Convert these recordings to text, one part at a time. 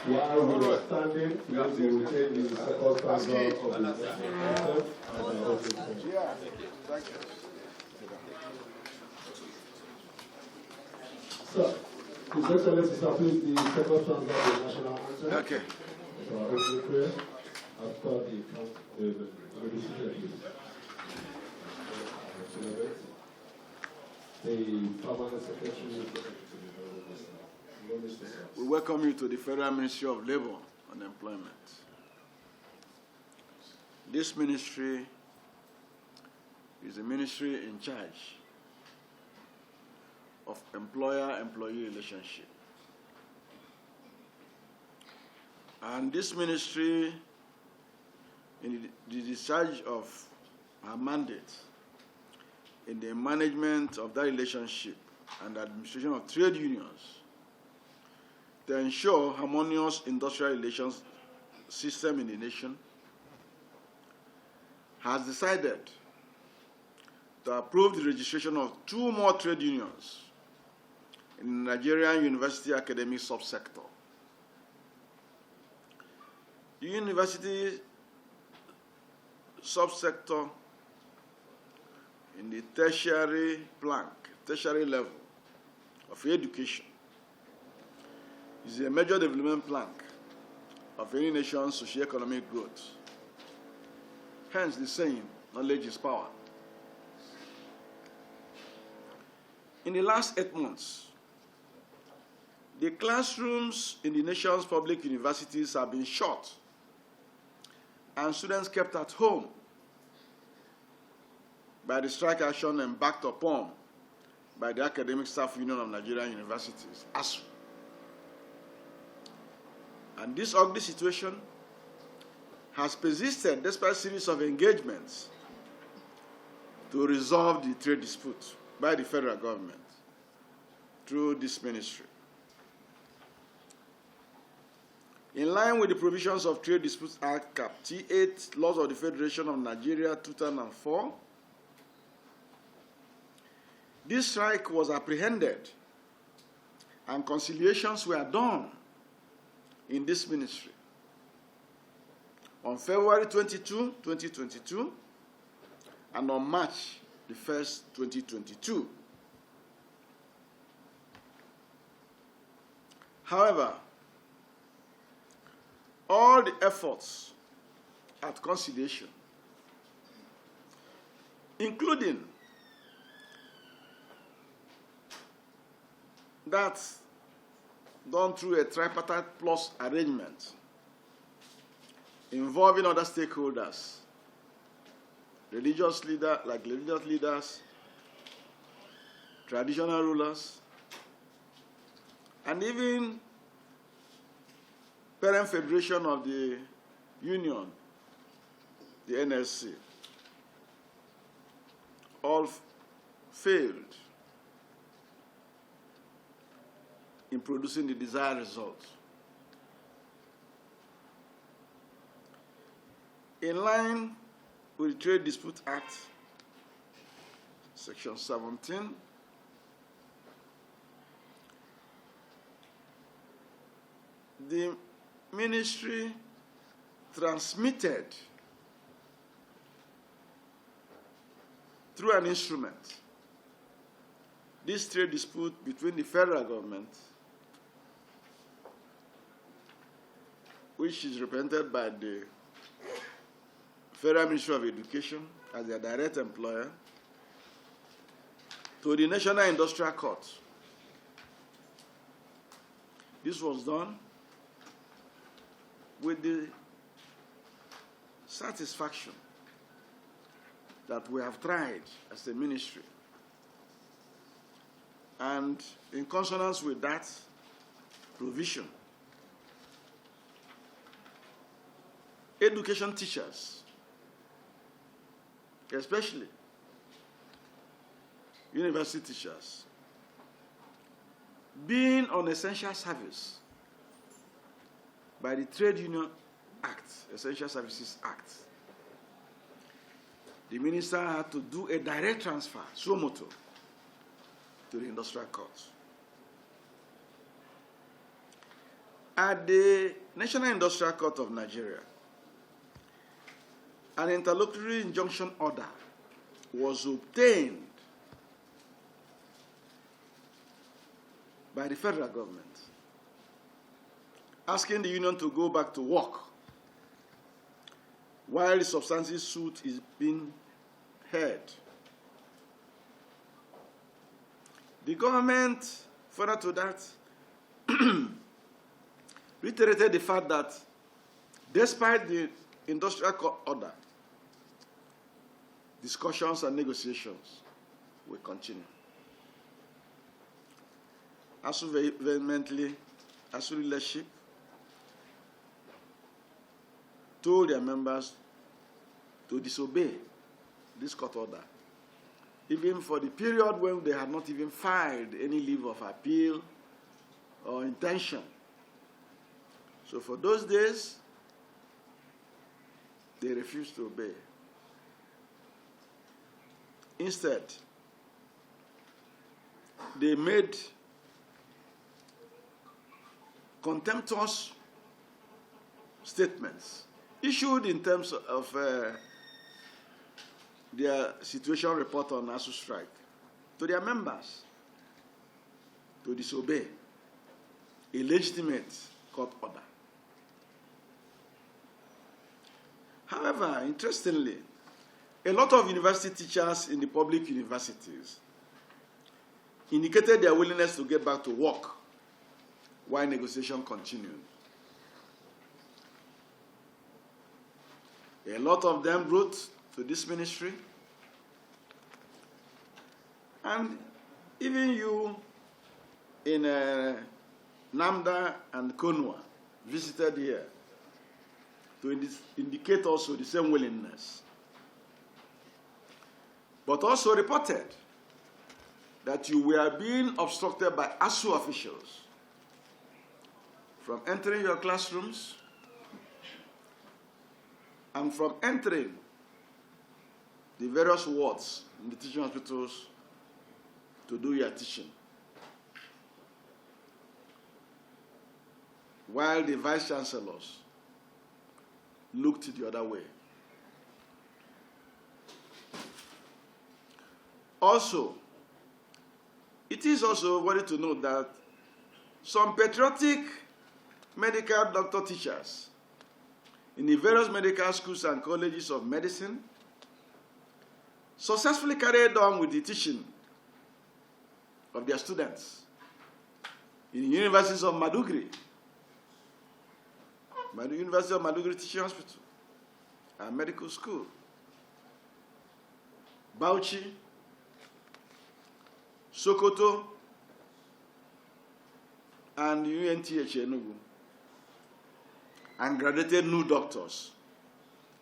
While we are standing, please we will take the second stanza of the anthem and the opening prayer. Yeah, thank you. Sir, His Excellency, sir, please, the second stanza of the national anthem. Okay. For our opening prayer, after the decision, please. The permanent secretary. We welcome you to the Federal Ministry of Labor and Employment. This ministry is a ministry in charge of employer-employee relationship. And this ministry, in the discharge of her mandate in the management of that relationship and administration of trade unions, to ensure harmonious industrial relations system in the nation, has decided to approve the registration of 2 more trade unions in the Nigerian university academic subsector. The university subsector in the tertiary level of education is a major development plank of any nation's socio-economic growth. Hence the saying, knowledge is power. In the last 8 months, the classrooms in the nation's public universities have been shut and students kept at home by the strike action embarked upon by the Academic Staff Union of Nigerian Universities, ASUU. And this ugly situation has persisted despite a series of engagements to resolve the trade dispute by the federal government through this ministry. In line with the provisions of Trade Disputes Act, Cap T8, Laws of the Federation of Nigeria, 2004, this strike was apprehended and conciliations were done in this ministry on February 22, 2022, and on March the 1st, 2022. However, all the efforts at conciliation, including that done through a tripartite plus arrangement involving other stakeholders, religious leaders, traditional rulers, and even parent federation of the union, the NLC, all failed in producing the desired result. In line with the Trade Dispute Act, Section 17, the ministry transmitted through an instrument this trade dispute between the federal government, which is represented by the Federal Ministry of Education as their direct employer, to the National Industrial Court. This was done with the satisfaction that we have tried as a ministry. And in consonance with that provision, education teachers, especially university teachers, being on essential service by the Trade Union Act, Essential Services Act, the minister had to do a direct transfer, suo motu, to the industrial court. At the National Industrial Court of Nigeria, an interlocutory injunction order was obtained by the federal government, asking the union to go back to work while the substantive suit is being heard. The government, further to that, reiterated the fact that despite the industrial court order, discussions and negotiations will continue. ASUU vehemently, ASUU leadership told their members to disobey this court order, even for the period when they had not even filed any leave of appeal or intention. So for those days, they refused to obey. Instead, they made contemptuous statements issued in terms of their situation report on ASUU strike to their members to disobey a legitimate court order. However, interestingly, a lot of university teachers in the public universities indicated their willingness to get back to work while negotiation continued. A lot of them wrote to this ministry, and even you in NAMDA and Conua visited here to indicate also the same willingness, but also reported that you were being obstructed by ASUU officials from entering your classrooms and from entering the various wards in the teaching hospitals to do your teaching, while the vice chancellors looked the other way. Also, it is also worthy to note that some patriotic medical doctor teachers in the various medical schools and colleges of medicine successfully carried on with the teaching of their students in the universities of Maduguri, University of Maduguri Teaching Hospital and Medical School, Bauchi, Sokoto, and UNTH Enugu, and graduated new doctors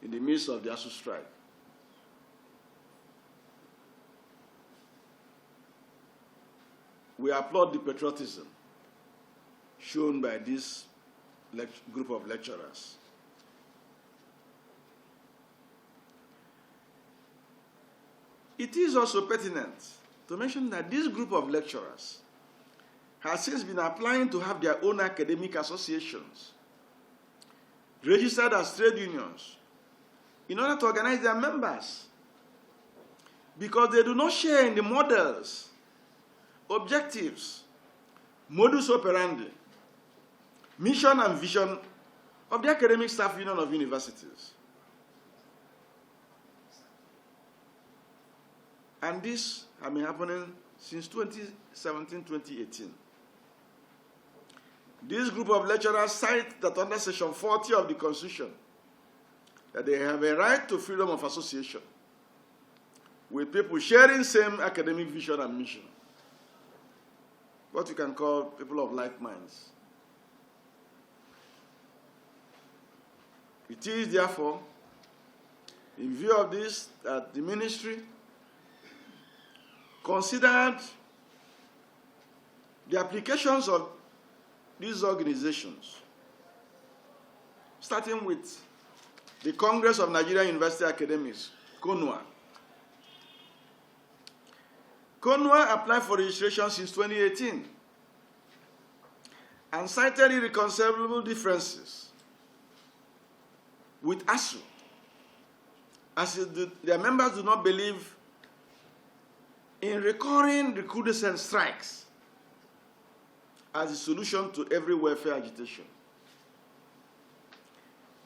in the midst of the ASUU strike. We applaud the patriotism shown by this group of lecturers. It is also pertinent to mention that this group of lecturers has since been applying to have their own academic associations registered as trade unions in order to organize their members, because they do not share in the models, objectives, modus operandi, mission and vision of the academic staff union of universities. And this has been happening since 2017-2018. This group of lecturers cite that under Section 40 of the Constitution, that they have a right to freedom of association with people sharing same academic vision and mission, what you can call people of like minds. It is therefore, in view of this, that the ministry considered the applications of these organizations, starting with the Congress of Nigerian University Academics, Conua. Conua applied for registration since 2018 and cited irreconcilable differences with ASUU, as their members do not believe in recurring recrudescent strikes as a solution to every welfare agitation.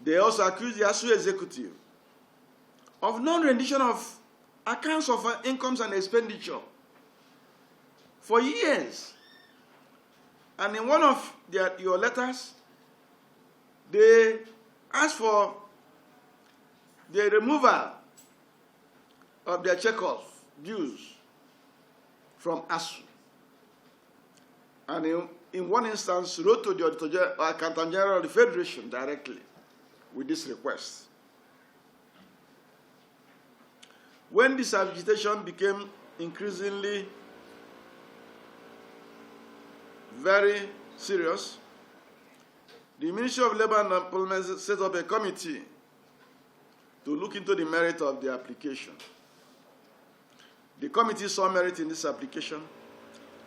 They also accused the ASUU executive of non-rendition of accounts of incomes and expenditure for years. And in one of your letters, they asked for the removal of their check-off dues from ASUU. And in one instance, wrote to the Accountant General of the Federation directly with this request. When this agitation became increasingly very serious, the Ministry of Labor and Employment set up a committee to look into the merit of the application. The committee saw merit in this application,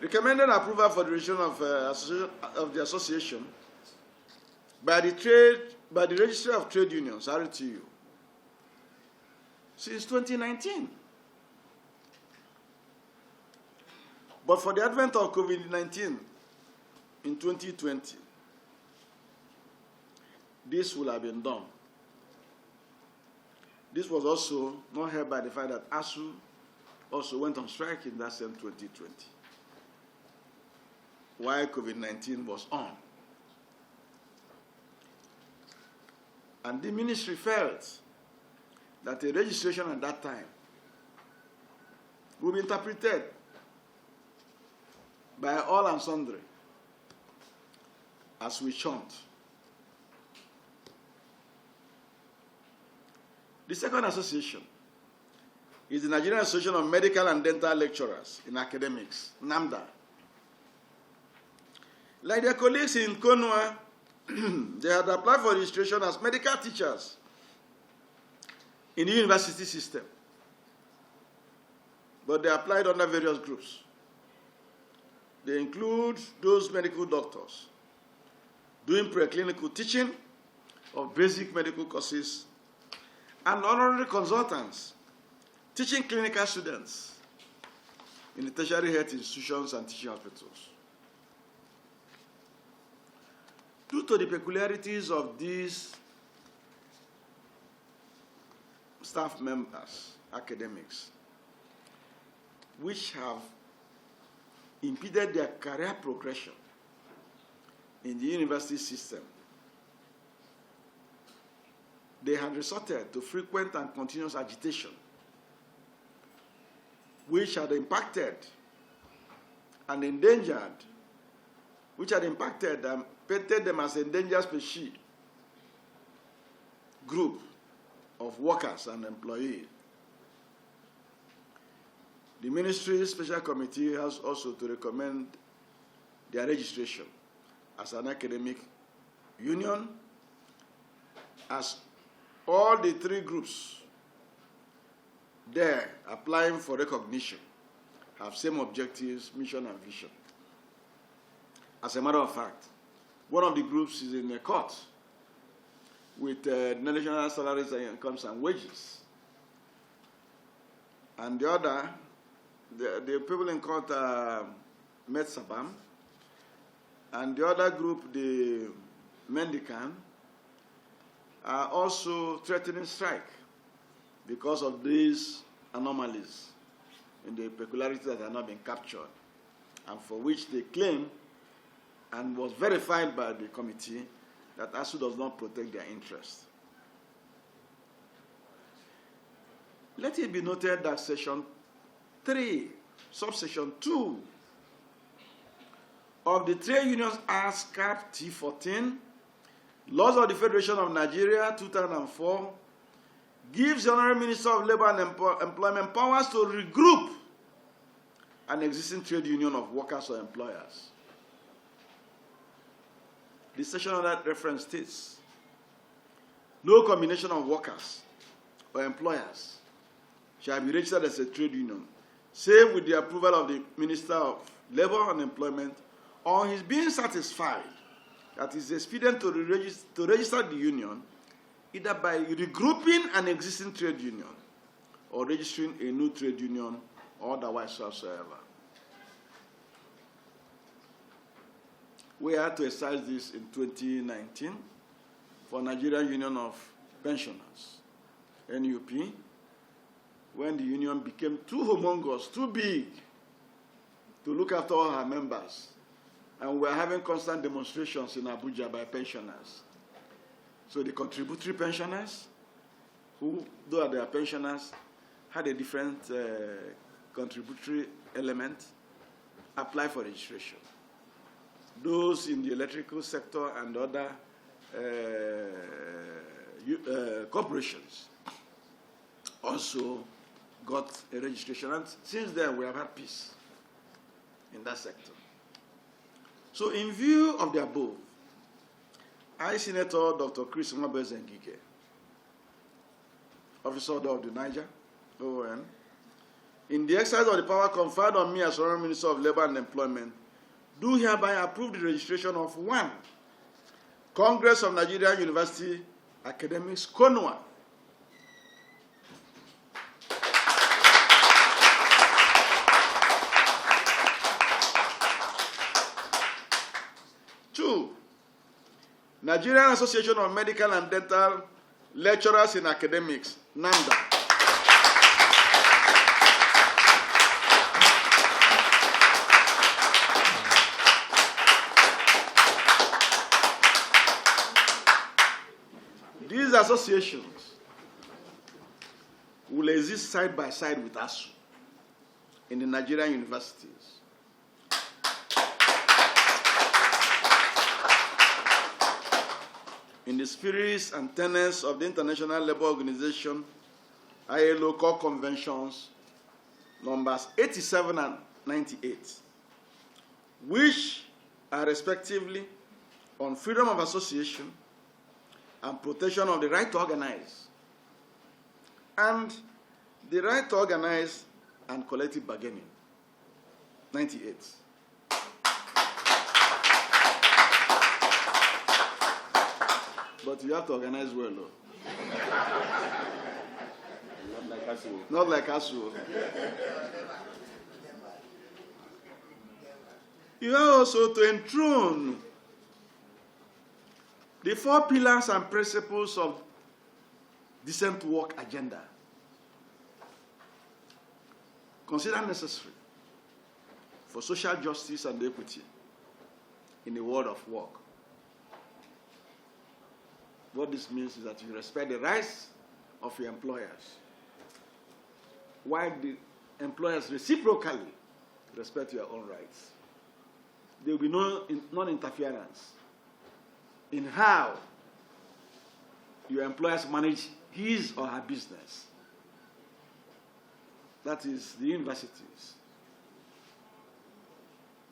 recommended approval for the registration of the association by the Registry of Trade Unions, RTU, since 2019. But for the advent of COVID-19 in 2020, this would have been done. This was also not helped by the fact that ASUU also went on strike in that same 2020, while COVID-19 was on. And the ministry felt that the registration at that time would be interpreted by all and sundry as we shunt. The second association is the Nigerian Association of Medical and Dental Lecturers in Academics, NAMDA. Like their colleagues in Conua, they had applied for registration as medical teachers in the university system, but they applied under various groups. They include those medical doctors doing preclinical teaching of basic medical courses and honorary consultants teaching clinical students in the tertiary health institutions and teaching hospitals. Due to the peculiarities of these staff members, academics, which have impeded their career progression in the university system, they had resorted to frequent and continuous agitation, which had impacted and endangered, which had impacted and painted them as endangered species group of workers and employees. The ministry's special committee has also to recommend their registration as an academic union, as all the three groups there applying for recognition have same objectives, mission, and vision. As a matter of fact, one of the groups is in a court with national salaries and incomes and wages. And the other, the people in court are Sabam, and the other group, the Mendican, are also threatening strike because of these anomalies in the peculiarities that have not been captured, and for which they claim, and was verified by the committee, that ASUU does not protect their interests. Let it be noted that Section 3, Subsection 2 of the Trade Unions Act, Cap T14, Laws of the Federation of Nigeria, 2004, gives the Honorable Minister of Labor and Employment powers to regroup an existing trade union of workers or employers. The section of that reference states, no combination of workers or employers shall be registered as a trade union, save with the approval of the Minister of Labor and Employment on his being satisfied that it's expedient to register the union either by regrouping an existing trade union or registering a new trade union or otherwise whatsoever. We had to exercise this in 2019 for Nigerian Union of Pensioners, NUP, when the union became too humongous, too big to look after all her members. And we're having constant demonstrations in Abuja by pensioners. So the contributory pensioners, who, though they are pensioners, had a different contributory element, apply for registration. Those in the electrical sector and other corporations also got a registration. And since then, we have had peace in that sector. So in view of the above, I, Senator Dr. Chris Nwabezengige, Officer of the Niger, OON, in the exercise of the power conferred on me as Honorable Minister of Labor and Employment, do hereby approve the registration of 1, Congress of Nigerian University Academics, Conua. 2, Nigerian Association of Medical and Dental Lecturers in Academics, NAMDA. These associations will exist side by side with ASUU in the Nigerian universities. In the spirits and tenets of the International Labour Organization, ILO Core Conventions, numbers 87 and 98, which are respectively on freedom of association and protection of the right to organize, and the right to organize and collective bargaining, 98. But you have to organize well, though. Not like ASUU. Not like ASUU. You have also to enthrone the 4 pillars and principles of decent work agenda. Consider necessary for social justice and equity in the world of work. What this means is that you respect the rights of your employers, while the employers reciprocally respect your own rights. There will be no non-interference in how your employers manage his or her business. That is the universities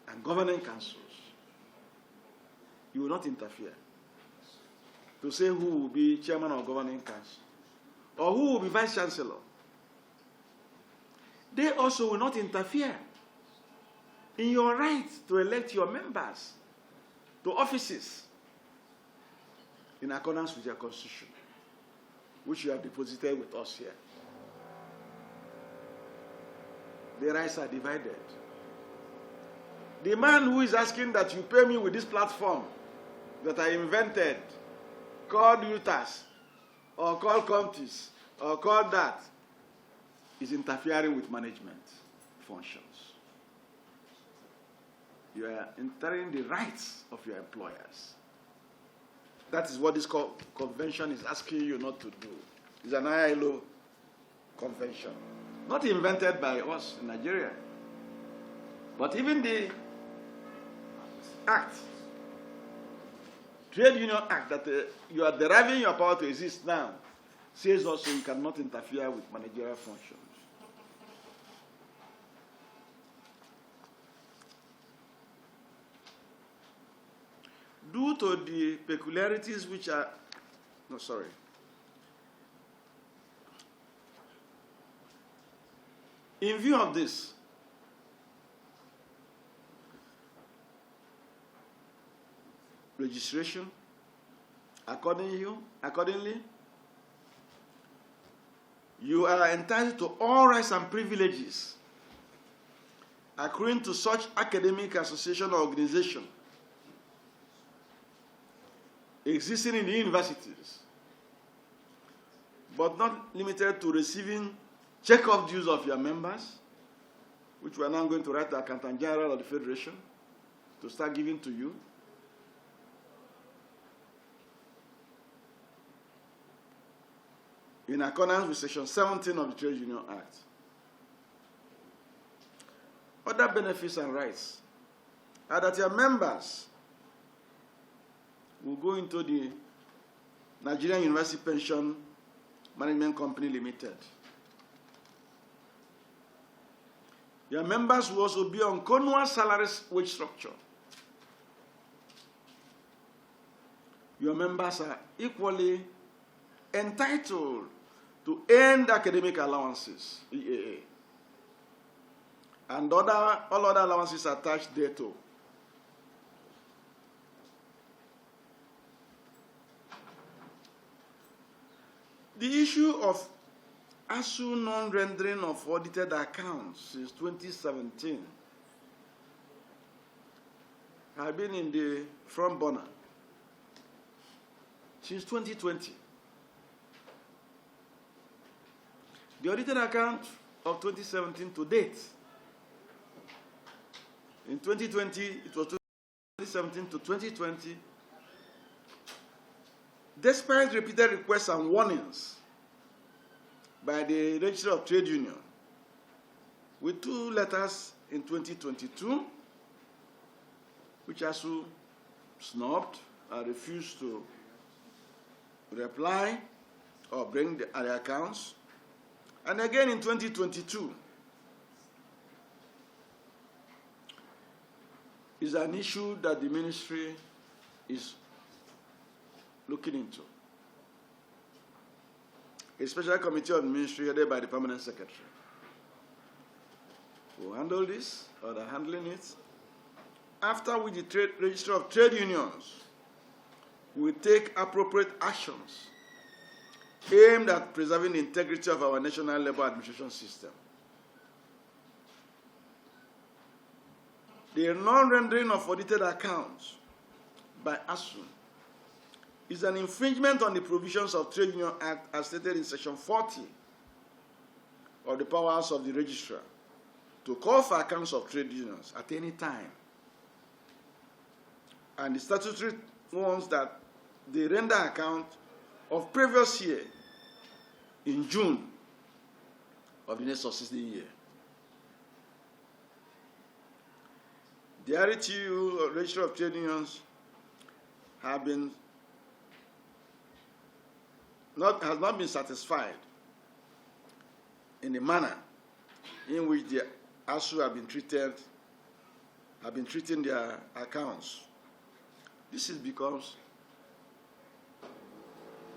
and governing councils. You will not interfere to say who will be chairman of governing council or who will be vice chancellor. They also will not interfere in your right to elect your members to offices in accordance with your constitution, which you have deposited with us here. The rights are divided. The man who is asking that you pay me with this platform that I invented, called UTAS, or called Comtis, or called that, is interfering with management functions. You are entering the rights of your employers. That is what this convention is asking you not to do. It's an ILO convention, not invented by us in Nigeria, but even the act, Trade Union Act, that you are deriving your power to exist now, says also you cannot interfere with managerial functions. Due to the peculiarities which are, in view of this, registration. Accordingly, you are entitled to all rights and privileges accruing to such academic association or organization existing in the universities, but not limited to receiving check-off dues of your members, which we are now going to write to the Accountant General of the Federation to start giving to you. In accordance with Section 17 of the Trade Union Act. Other benefits and rights are that your members will go into the Nigerian University Pension Management Company Limited. Your members will also be on Conua salary wage structure. Your members are equally entitled to earn academic allowances, EAA, and all other allowances attached thereto. The issue of ASUU non-rendering of audited accounts since 2017 has been in the front burner since 2020. The audited account of 2017 to date, in 2020, it was 2017 to 2020, despite repeated requests and warnings by the Registrar of Trade Union, with 2 letters in 2022, which ASUU snubbed and refused to reply or bring the accounts, and again in 2022, is an issue that the ministry is looking into. A special committee of the ministry headed by the permanent secretary will handle this, or they're handling it, after which the Register of Trade Unions will take appropriate actions aimed at preserving the integrity of our national labor administration system. The non-rendering of audited accounts by ASUU is an infringement on the provisions of Trade Union Act as stated in Section 40 of the powers of the registrar to call for accounts of trade unions at any time. And the statutory ones that they render account of previous year in June of the next succeeding year. The RTU, or Registrar of Trade Unions, has not been satisfied in the manner in which the ASUU have been treating their accounts. This is because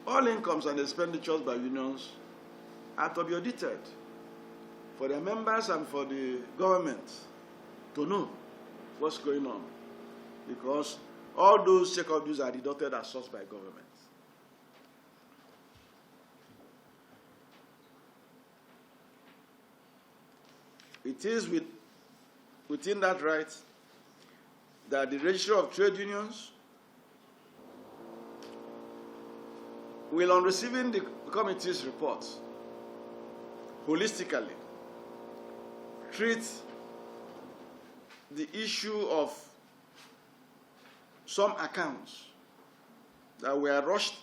all incomes and expenditures by unions are to be audited for their members and for the government to know what's going on, because all those check-off dues are deducted as sourced by government. It is within that right that the Registrar of Trade Unions will, on receiving the committee's report, holistically treat the issue of some accounts that were rushed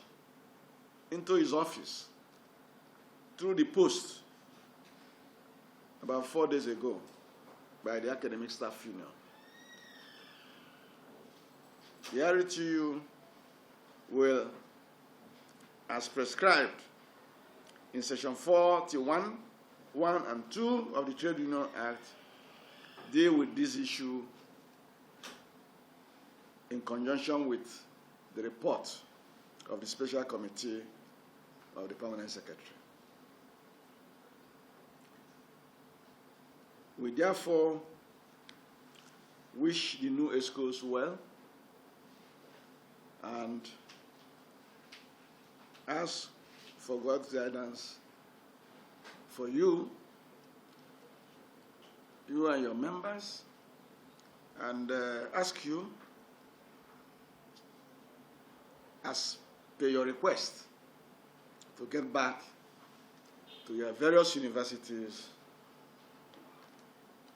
into his office through the post about 4 days ago by the Academic Staff Union. The RTU will, as prescribed in Section 41, 1 and 2 of the Trade Union Act, deal with this issue in conjunction with the report of the Special Committee of the Permanent Secretary. We therefore wish the new ESCOs well and ask for God's guidance for you and your members, and ask you, as per your request, to get back to your various universities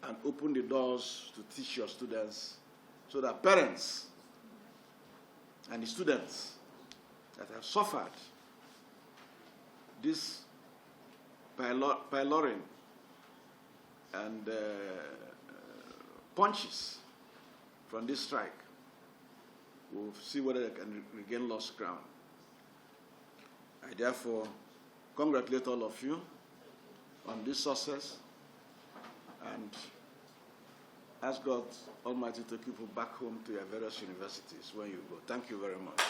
and open the doors to teach your students, so that parents and the students that have suffered this pylorine and punches from this strike will see whether they can regain lost ground. I therefore congratulate all of you on this success and ask God Almighty to keep you back home to your various universities when you go. Thank you very much.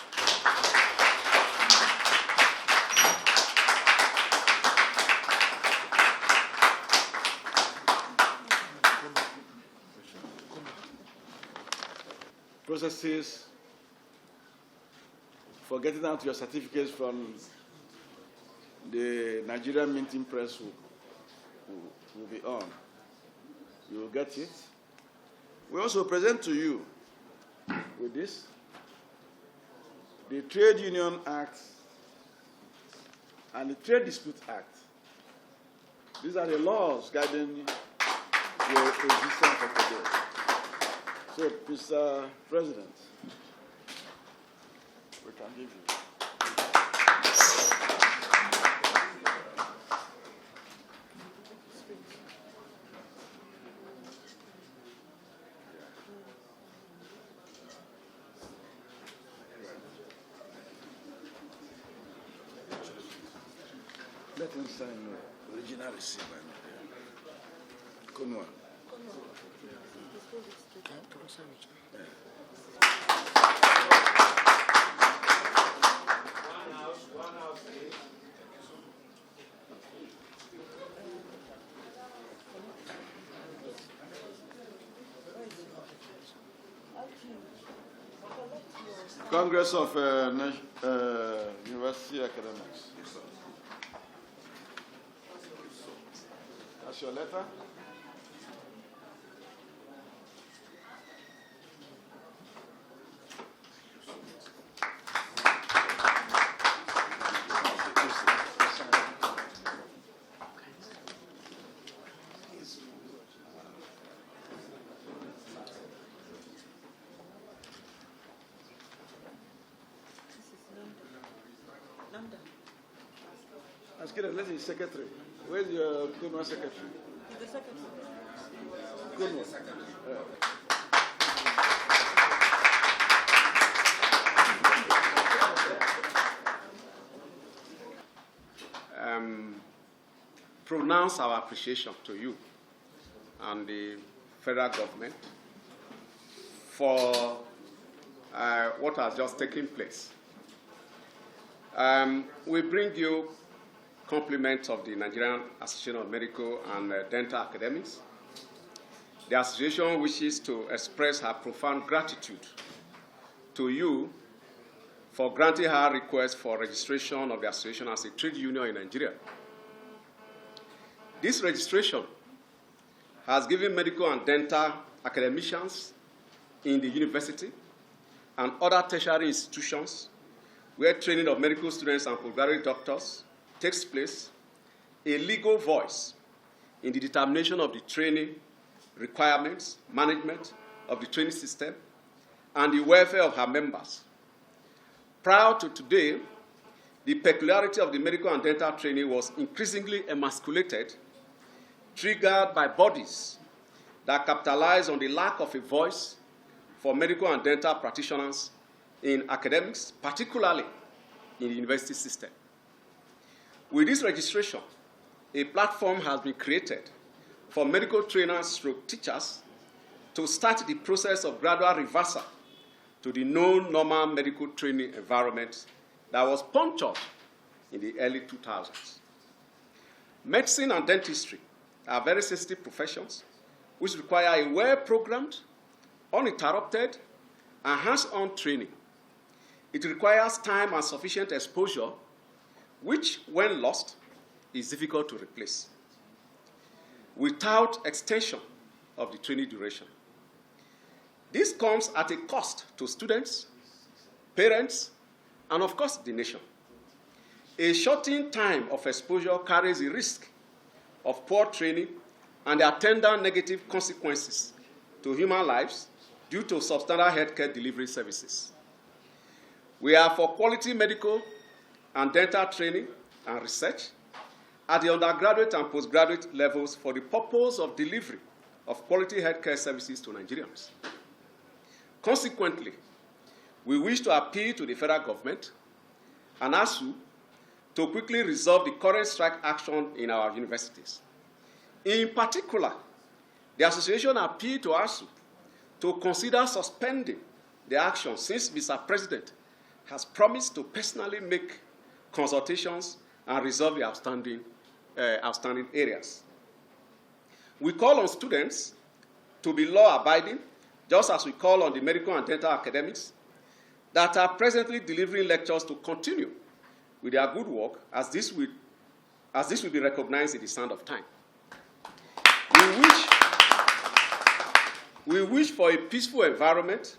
Processes for getting out your certificates from the Nigerian minting press will be on. You will get it. We also present to you with this the Trade Union Act and the Trade Dispute Act. These are the laws guiding your existence of today. So, Mr. President, we can give you. Let him sign the original receipt. Conua. Congress of University Academics. That's your letter? Let's see, secretary. Where's your Conua secretary? The secretary. Conua. Pronounce our appreciation to you and the federal government for what has just taken place. We bring you compliments of the Nigerian Association of Medical and Dental Academics. The association wishes to express her profound gratitude to you for granting her request for registration of the association as a trade union in Nigeria. This registration has given medical and dental academicians in the university and other tertiary institutions where training of medical students and postgraduate doctors takes place a legal voice in the determination of the training requirements, management of the training system, and the welfare of her members. Prior to today, the peculiarity of the medical and dental training was increasingly emasculated, triggered by bodies that capitalize on the lack of a voice for medical and dental practitioners in academics, particularly in the university system. With this registration, a platform has been created for medical trainers / teachers to start the process of gradual reversal to the known normal medical training environment that was punctured in the early 2000s. Medicine and dentistry are very sensitive professions which require a well-programmed, uninterrupted, and hands-on training. It requires time and sufficient exposure, which, when lost, is difficult to replace, without extension of the training duration. This comes at a cost to students, parents, and of course, the nation. A shortened time of exposure carries a risk of poor training and the attendant negative consequences to human lives due to substandard healthcare delivery services. We are for quality medical and dental training and research at the undergraduate and postgraduate levels for the purpose of delivery of quality healthcare services to Nigerians. Consequently, we wish to appeal to the federal government and ASUU to quickly resolve the current strike action in our universities. In particular, the association appealed to ASUU to consider suspending the action since Mr. President has promised to personally make consultations and resolve the outstanding areas. We call on students to be law-abiding, just as we call on the medical and dental academics that are presently delivering lectures to continue with their good work, as this will be recognized in the sand of time. We wish for a peaceful environment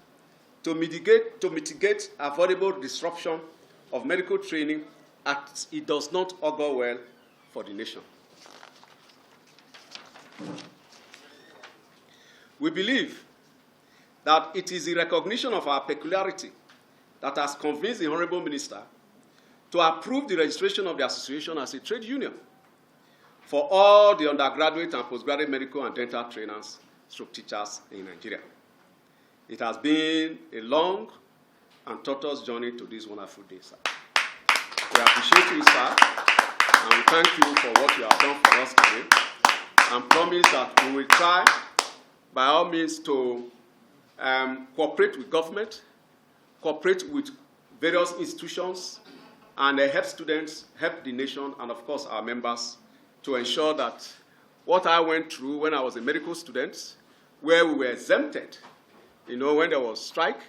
to mitigate avoidable disruption of medical training as it does not augur well for the nation. We believe that it is the recognition of our peculiarity that has convinced the Honorable Minister to approve the registration of the association as a trade union for all the undergraduate and postgraduate medical and dental trainers / teachers in Nigeria. It has been a long and tortuous journey to this wonderful day, sir. We appreciate you, sir, and we thank you for what you have done for us today, and promise that we will try, by all means, to cooperate with government, cooperate with various institutions, and help students, help the nation, and of course our members, to ensure that what I went through when I was a medical student, where we were exempted, you know, when there was strike,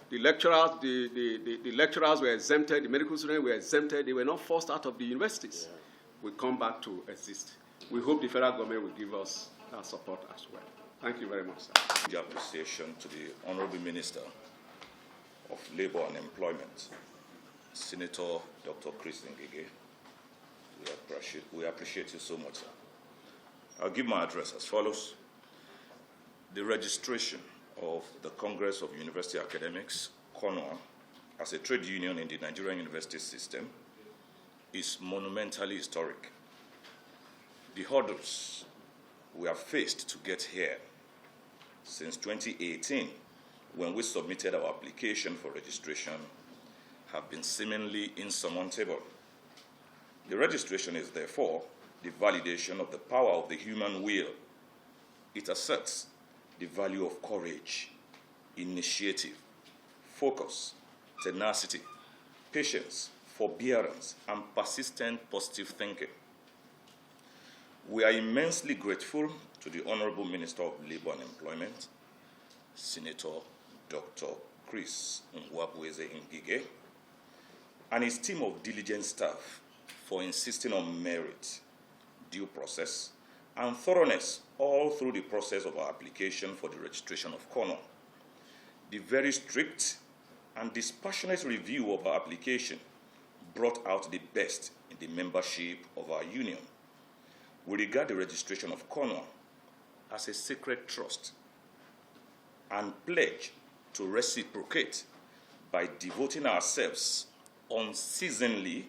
the lecturers were exempted, the medical students were exempted, they were not forced out of the universities. Yeah. We come back to exist. We hope the federal government will give us our support as well. Thank you very much, sir. The appreciation to the Honorable Minister of Labour and Employment, Senator Dr. Chris Ngige. We appreciate you so much, sir. I'll give my address as follows. The registration of the Congress of University Academics, Conua, as a trade union in the Nigerian university system is monumentally historic. The hurdles we have faced to get here since 2018, when we submitted our application for registration, have been seemingly insurmountable. The registration is therefore the validation of the power of the human will. It asserts the value of courage, initiative, focus, tenacity, patience, forbearance, and persistent positive thinking. We are immensely grateful to the Honorable Minister of Labour and Employment, Senator Dr. Chris Ngige, and his team of diligent staff for insisting on merit, due process, and thoroughness all through the process of our application for the registration of Conua. The very strict and dispassionate review of our application brought out the best in the membership of our union. We regard the registration of Conua as a sacred trust and pledge to reciprocate by devoting ourselves unceasingly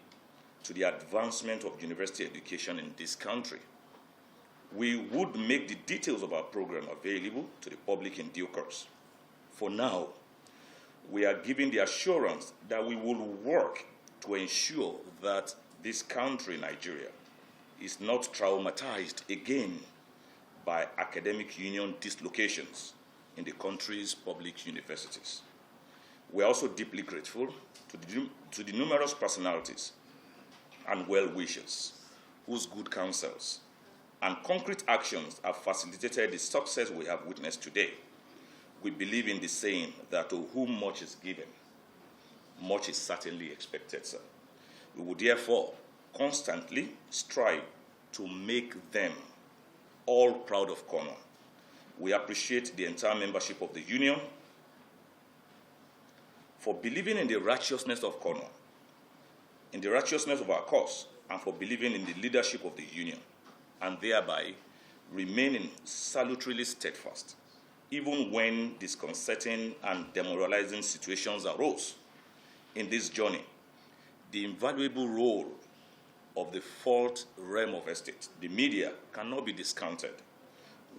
to the advancement of university education in this country. We would make the details of our program available to the public in due course. For now, we are giving the assurance that we will work to ensure that this country, Nigeria, is not traumatized again by academic union dislocations in the country's public universities. We are also deeply grateful to the numerous personalities and well-wishers whose good counsels and concrete actions have facilitated the success we have witnessed today. We believe in the saying that to whom much is given, much is certainly expected, sir. We would therefore constantly strive to make them all proud of Conua. We appreciate the entire membership of the union for believing in the righteousness of Conua, in the righteousness of our cause, and for believing in the leadership of the union, and thereby remaining salutarily steadfast, even when disconcerting and demoralizing situations arose. In this journey, the invaluable role of the fourth realm of estate, the media, cannot be discounted.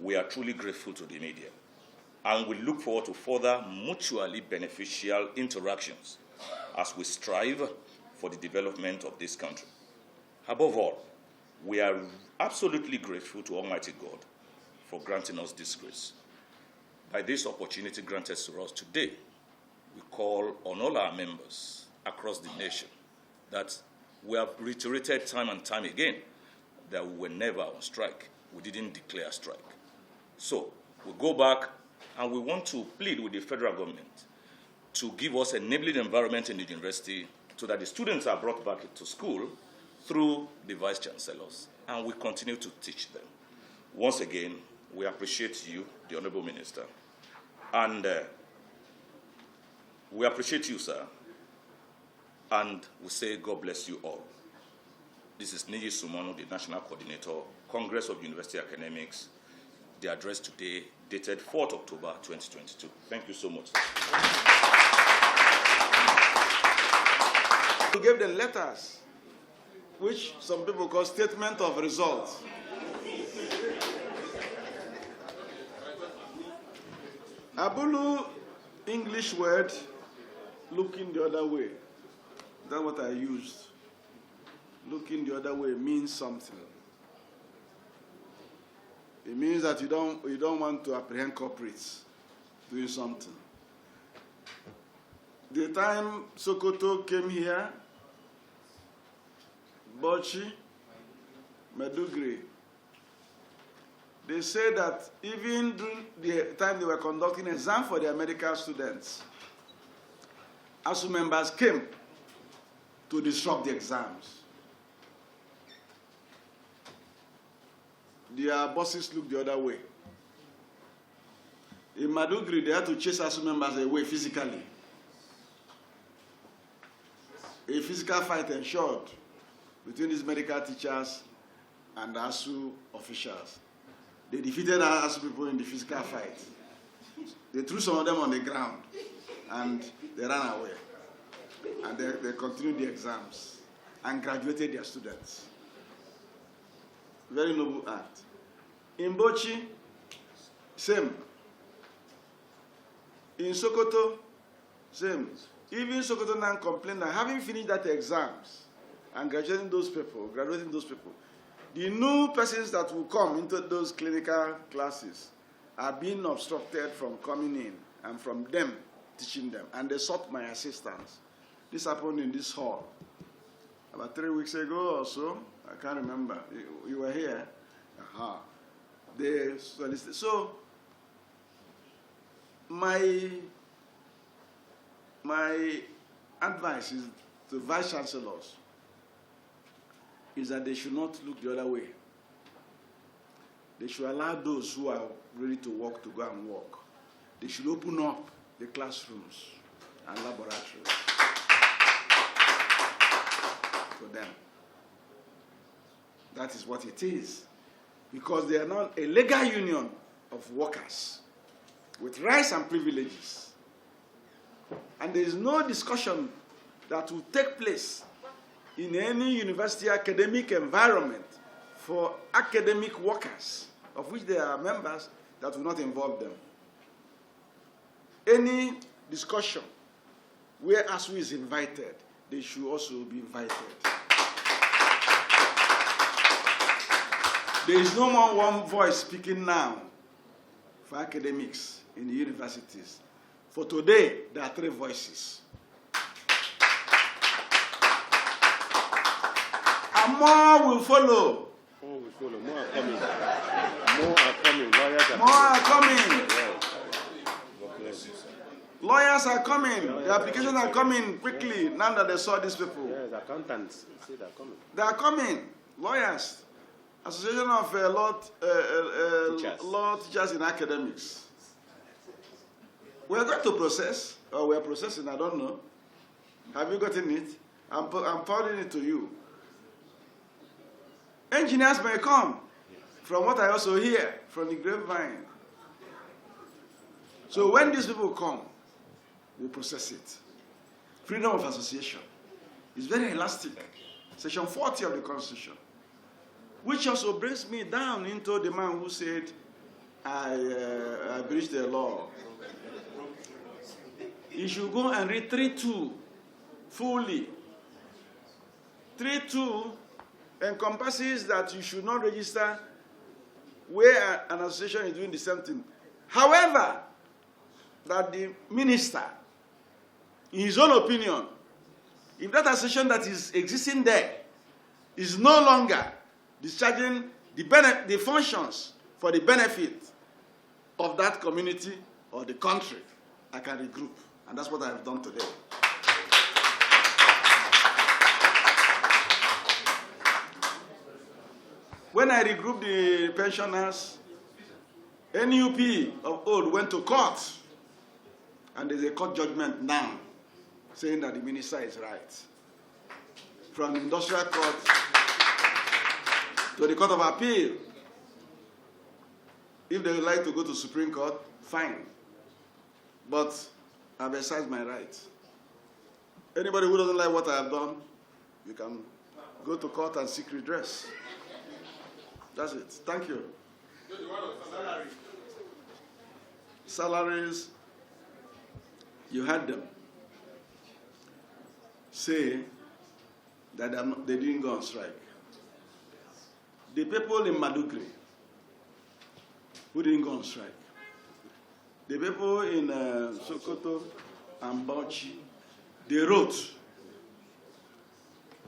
We are truly grateful to the media, and we look forward to further mutually beneficial interactions as we strive for the development of this country. Above all, we are absolutely grateful to Almighty God for granting us this grace. By this opportunity granted to us today, we call on all our members across the nation that we have reiterated time and time again that we were never on strike. We didn't declare strike. So we go back and we want to plead with the federal government to give us an enabling environment in the university so that the students are brought back to school through the vice chancellors, and we continue to teach them. Once again, we appreciate you, the Honorable Minister, and we appreciate you, sir, and we say God bless you all. This is Niji Sumonu, the National Coordinator, Congress of University Academics. The address today, dated 4th October 2022. Thank you so much. We gave them letters, which some people call statement of results. Abulu, English word, looking the other way. That's what I used. Looking the other way means something. It means that you don't want to apprehend corporates doing something. The time Sokoto came here, Bauchi, Maiduguri, they say that even during the time they were conducting exam for their medical students, ASUU members came to disrupt the exams. Their bosses looked the other way. In Maiduguri, they had to chase ASUU members away physically. A physical fight ensued between these medical teachers and the ASUU officials. They defeated our ASUU people in the physical fight. They threw some of them on the ground and they ran away. And they continued the exams and graduated their students. Very noble act. In Bauchi, same. In Sokoto, same. Even Sokoto now complained that having finished that exams and graduating those people, the new persons that will come into those clinical classes are being obstructed from coming in and from them teaching them. And they sought my assistance. This happened in this hall about 3 weeks ago or so. I can't remember. You were here. They solicited. So my advice is to vice chancellors is that they should not look the other way. They should allow those who are ready to work to go and work. They should open up the classrooms and laboratories for them. That is what it is. Because they are not a legal union of workers with rights and privileges. And there is no discussion that will take place in any university academic environment for academic workers, of which there are members, that will not involve them. Any discussion where ASUU is invited, they should also be invited. There is no more one voice speaking now for academics in the universities. For today, there are 3 voices. And more will follow. More will follow. More are coming. More are coming. More are coming. Lawyers are coming. The applications are coming quickly now that they saw these people. Yes, accountants, see they're coming. They are coming. Lawyers. Association of law teachers in academics. We are going to process, or we are processing, I don't know. Have you gotten it? I'm forwarding it to you. Engineers may come, from what I also hear from the grapevine. So when these people come, we process it. Freedom of association is very elastic. Section 40 of the Constitution, which also brings me down into the man who said, I breached the law. You should go and read 3.2 fully. 3.2 encompasses that you should not register where an association is doing the same thing. However, that the minister, in his own opinion, if that association that is existing there is no longer discharging the functions for the benefit of that community or the country, I can regroup. And that's what I have done today. When I regrouped the pensioners, NUP of old went to court. And there's a court judgment now saying that the minister is right. From the industrial court to the Court of Appeal. If they would like to go to Supreme Court, fine. But I've exercised my right. Anybody who doesn't like what I have done, you can go to court and seek redress. That's it. Thank you. Salaries, you had them say that they didn't go on strike. The people in Madugri who didn't go on strike, the people in Sokoto and Bauchi, they wrote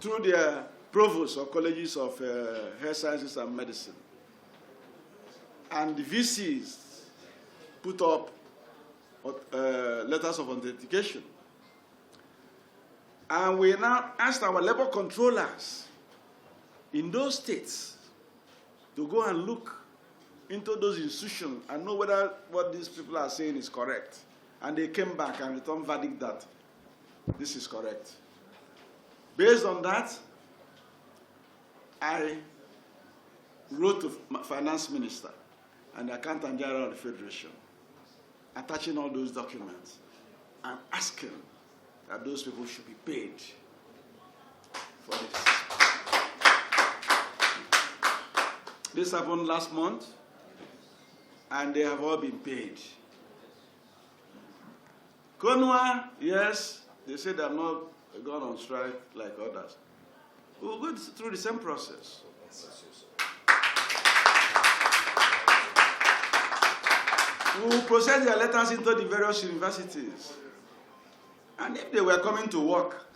through their provosts or colleges of health sciences and medicine. And the VCs put up letters of authentication. And we now asked our labor controllers in those states to go and look into those institutions and know whether what these people are saying is correct. And they came back and returned verdict that this is correct. Based on that, I wrote to Finance Minister and the Accountant General of the Federation, attaching all those documents and asking that those people should be paid for this. This happened last month, and they have all been paid. Conua, yes, they said they have not gone on strike like others. We'll go through the same process. We will process their letters into the various universities. And if they were coming to work,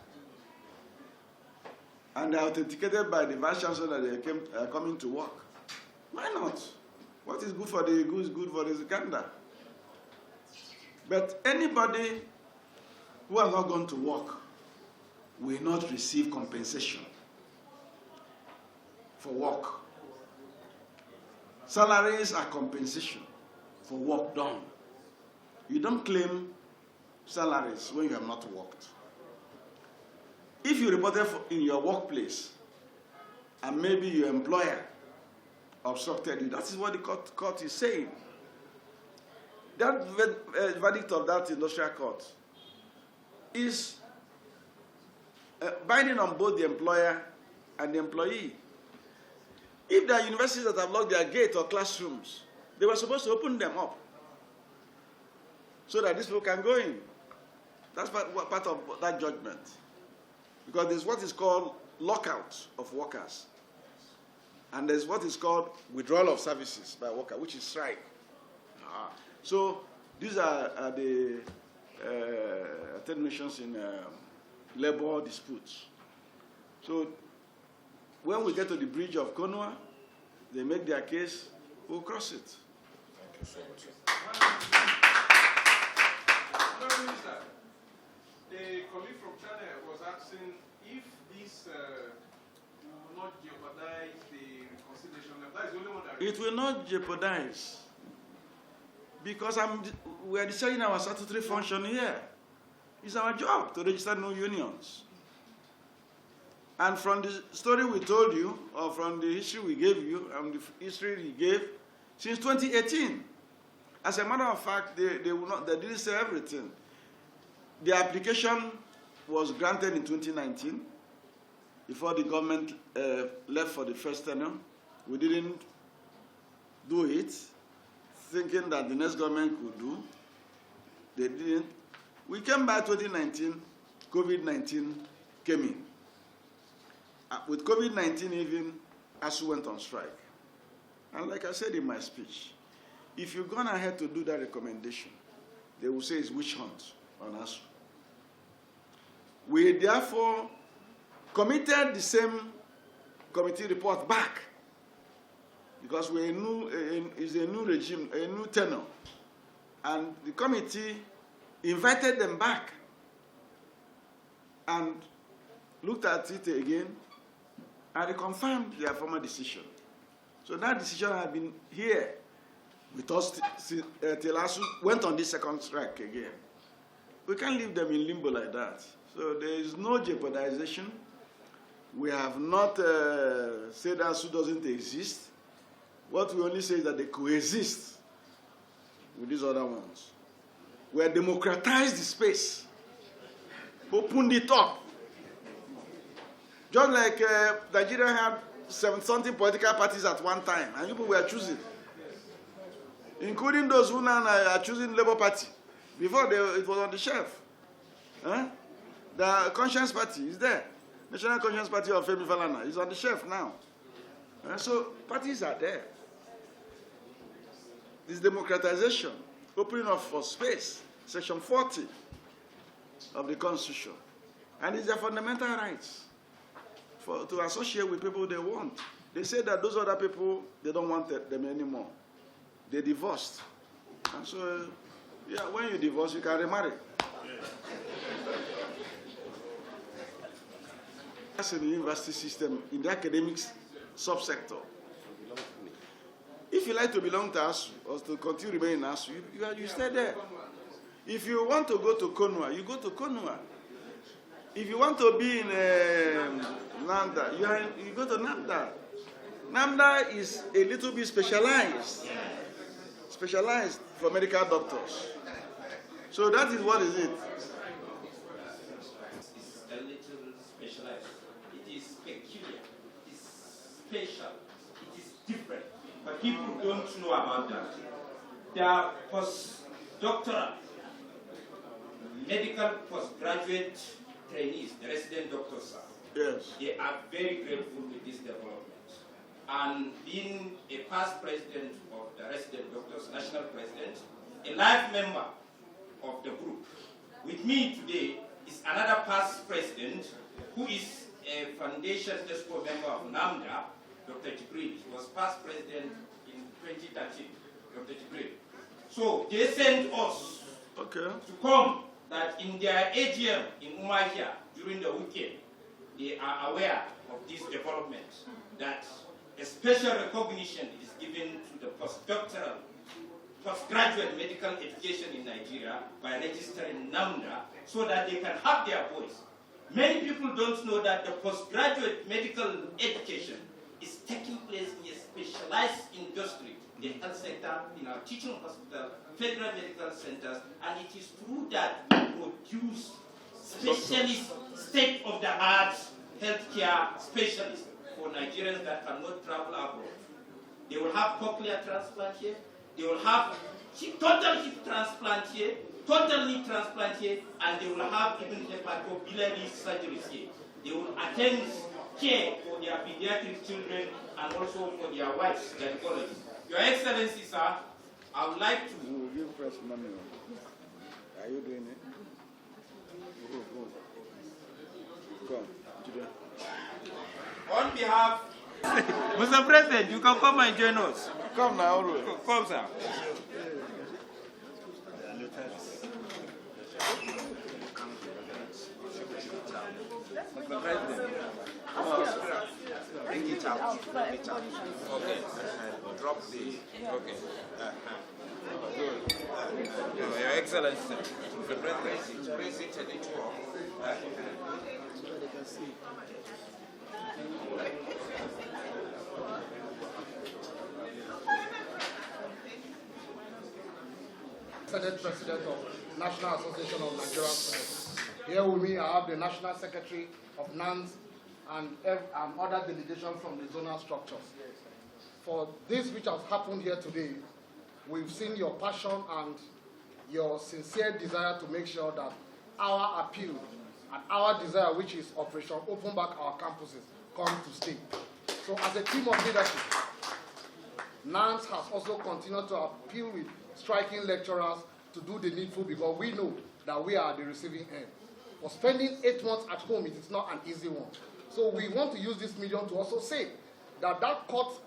and they are authenticated by the Vice Chancellor that they are coming to work, why not? What is good for the goose is good for the gander. But anybody who has not gone to work will not receive compensation for work. Salaries are compensation for work done. You don't claim salaries when you have not worked. If you reported in your workplace and maybe your employer obstructed you, that is what the court is saying. That verdict of that industrial court is binding on both the employer and the employee. If there are universities that have locked their gates or classrooms, they were supposed to open them up so that these people can go in. That's part of that judgment. Because there's what is called lockout of workers. And there's what is called withdrawal of services by worker, which is strike. So these are the attenuations in labor disputes. So when we get to the bridge of Conua, they make their case, we'll cross it. Thank you so much. Prime Minister, the colleague from China was asking if this will not jeopardize the reconciliation. That is the only one that... It will not jeopardize, because we are deciding our statutory function here. It's our job to register new unions. And from the story we told you, or from the history we gave you, and the history we gave, since 2018, as a matter of fact, they didn't say everything. The application was granted in 2019, before the government left for the first tenure. We didn't do it, thinking that the next government could do. They didn't. We came back 2019, COVID-19 came in. With COVID-19 even, ASUU went on strike. And like I said in my speech, if you've gone ahead to do that recommendation, they will say it's witch hunt on ASUU. We therefore committed the same committee report back, because it's a new regime, a new tenure. And the committee invited them back and looked at it again and reconfirmed their former decision. So that decision has been here with us till ASUU went on this second strike again. We can't leave them in limbo like that. So there is no jeopardization. We have not said ASUU doesn't exist. What we only say is that they coexist with these other ones. We have democratized the space, opened it up. Just like Nigeria had 70-something political parties at one time, and people were choosing, including those who now are choosing Labour Party. Before, it was on the shelf. The Conscience Party is there. National Conscience Party of Femi Falana is on the shelf now. So parties are there. This democratization, opening up for space, Section 40 of the Constitution. And it's their fundamental rights to associate with people they want. They say that those other people, they don't want them anymore. They divorced. And so, yeah, when you divorce, you can remarry. That's in the university system, in the academics subsector. If you like to belong to ASUU or to continue remaining in ASUU, you stay there. If you want to go to Conua, you go to Conua. If you want to be in NAMDA, you go to NAMDA. NAMDA is a little bit specialized for medical doctors. So that is what is it. It's a little specialized. It is peculiar. It's special. It is different. But people don't know about that. There are postdoctoral, medical postgraduate trainees, the resident doctors are. Yes. They are very grateful with this development. And being a past president of the resident doctors, national president, a life member of the group, with me today is another past president who is a foundation ESCO member of NAMDA, Dr. Jibril. He was past president in 2013, Dr. Jibril. So they sent us to come that in their AGM in Umahia during the weekend, they are aware of this development, that a special recognition is given to the postgraduate medical education in Nigeria by registering NAMDA so that they can have their voice. Many people don't know that the postgraduate medical education is taking place in a specialized industry, the health sector, in our teaching hospital, federal medical centers, and it is through that we produce specialist, state-of-the-art healthcare specialists for Nigerians that cannot travel abroad. They will have cochlear transplant here, they will have total hip transplant here, total knee transplant here, and they will have even hepatobiliary surgeries here. They will attend care for their pediatric children and also for their wives, gynecologists. Your Excellency, sir, I would like to... You will give press money. Are you doing it? Go. On behalf... Mr. President, you can come and join us. Come now, Come, sir. Bring it out. Bring it out. Okay. Drop the. Okay. Good. Your Excellency, the President, raise it a little up. Senate President of National Association of Nigerian Senators. Here with me, I have the National Secretary of NANS and other delegations from the zonal structures. For this which has happened here today, we've seen your passion and your sincere desire to make sure that our appeal and our desire, which is Operation Open Back Our Campuses, come to stay. So as a team of leadership, NANS has also continued to appeal with striking lecturers to do the needful, because we know that we are at the receiving end. For spending 8 months at home, it is not an easy one. So we want to use this medium to also say that that court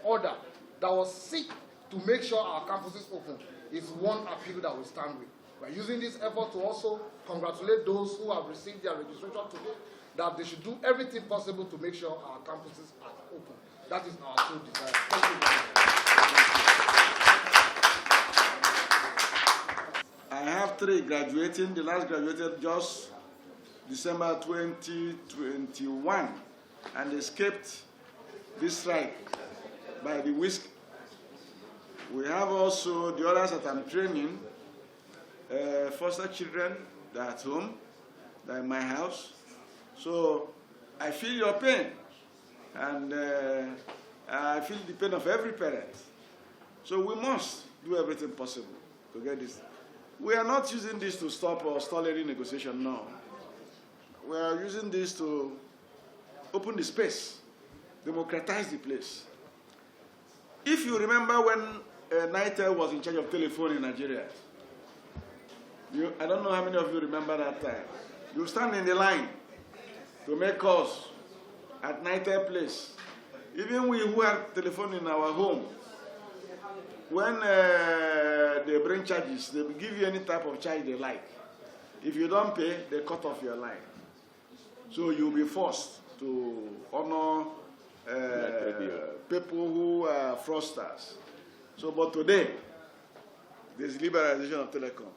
order that was seek to make sure our campuses open is one appeal that we stand with. We're using this effort to also congratulate those who have received their registration today, that they should do everything possible to make sure our campuses are open. That is our sole desire. Thank you very much. I have 3 graduating. The last graduated just December 2021 and escaped this strike by the whisk. We have also the others that I'm training, foster children that are at home, that are in my house. So I feel your pain, and I feel the pain of every parent. So we must do everything possible to get this. We are not using this to stop or stall any negotiation, no. We are using this to open the space, democratize the place. If you remember when NITEL was in charge of telephone in Nigeria, I don't know how many of you remember that time. You stand in the line to make calls at NITEL place. Even we who have telephone in our home, when they bring charges, they will give you any type of charge they like. If you don't pay, they cut off your line. So you'll be forced to honor people who are fraudsters. So, but today, there's liberalization of telecom.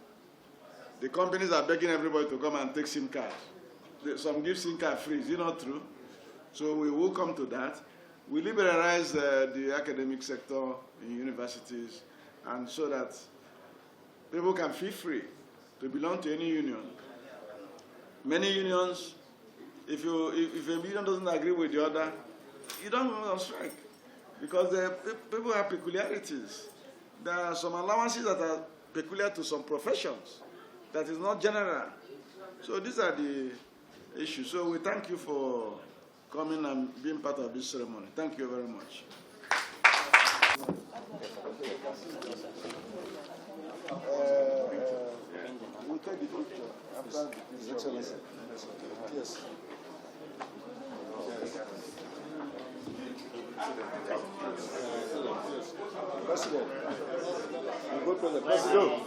The companies are begging everybody to come and take SIM cards. Some give SIM card free. Is it not true? So we will come to that. We liberalize the academic sector in universities, and so that people can feel free to belong to any union. Many unions, if a union doesn't agree with the other, you don't go on strike, because people have peculiarities. There are some allowances that are peculiar to some professions that is not general. So these are the issues. So we thank you for coming and being part of this ceremony. Thank you very much. We'll take the picture after His Excellency. Yes. President. You go to the President.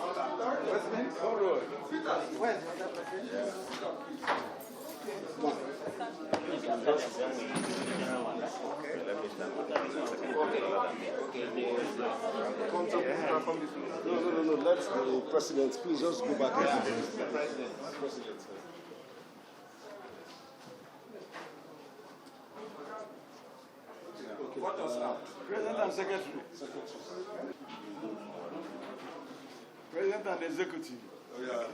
President, forward. Where? Come on. No. Let the President please just go back. President. What else now? President and Secretary. President and Executive. Oh, yeah.